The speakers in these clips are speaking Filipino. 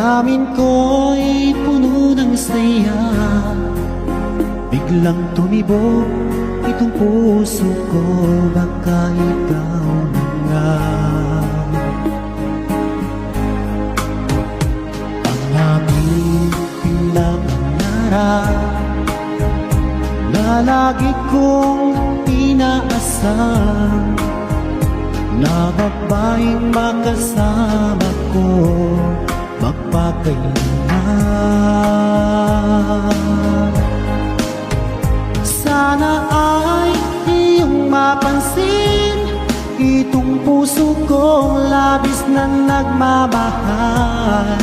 Damdamin ko'y puno ng saya, biglang tumibok itong puso ko. Baka ikaw na nga ang aking pinapangarap na lagi kong inaasam, na babaeng makasama ko magpakailanman. Sana ay iyong mapansin itong puso kong labis na nagmamahal.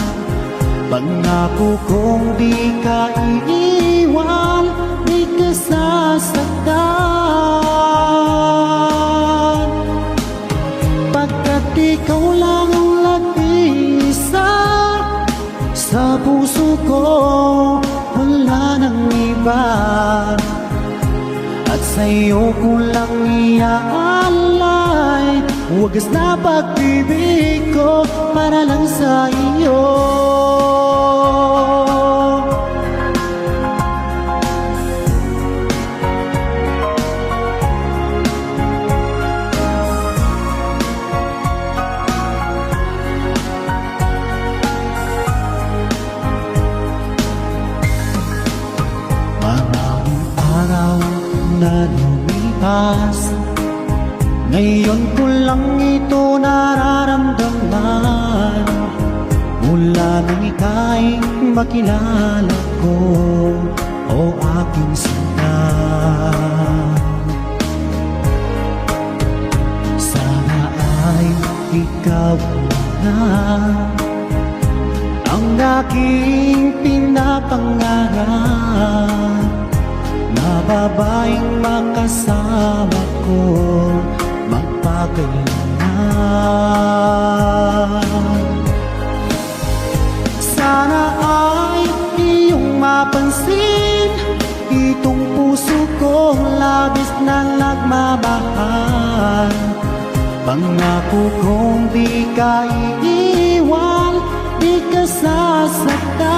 Pangako kong di ka iiwan, di ka sasaktan, pagkat ikaw lang ang nag-iisa sa puso ko, wala nang iba. At sa'yo ko lang iaalay wagas na pag-ibig ko para lang sa iyo. Maraming araw na lumipas, ngayon ko lang ito nararamdaman. Mula nang ika'y makilala ko, o aking sinta, sana ay ikaw na ang aking pinapangarap, na babaeng makasama ko magpakailanman. Sana ay iyong mapansin itong puso kong labis na nagmamahal. Pangako kong di ka iiwan, di ka sasaktan,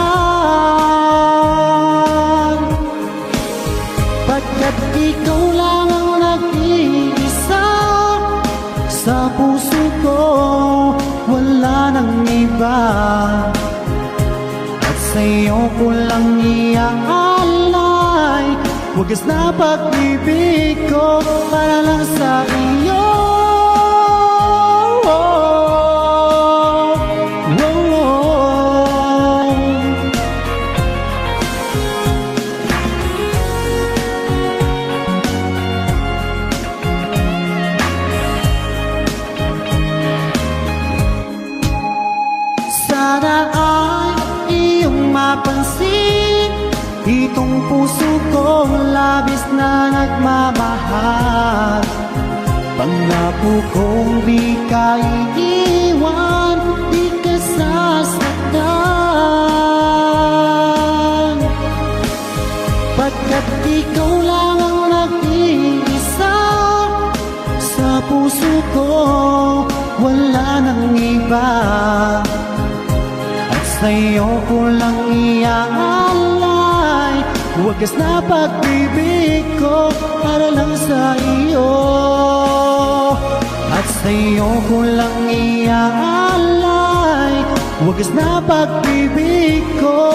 pagkat ikaw lang ang nag-iisa sa puso ko, wala nang iba. At sa'yo ko lang iaalay wagas na pag-ibig ko para lang sa iyo. Sana ay iyong mapansin itong puso kong labis na nagmamahal. Pangako kong di ka iiwan, di ka sasaktan, pagkat ikaw lang ang nag-iisa sa puso ko, wala nang iba. Sa'yo ko lang iaalay wagas na pag-ibig ko para lang sa iyo. At sa'yo ko lang iaalay wagas na pag-ibig ko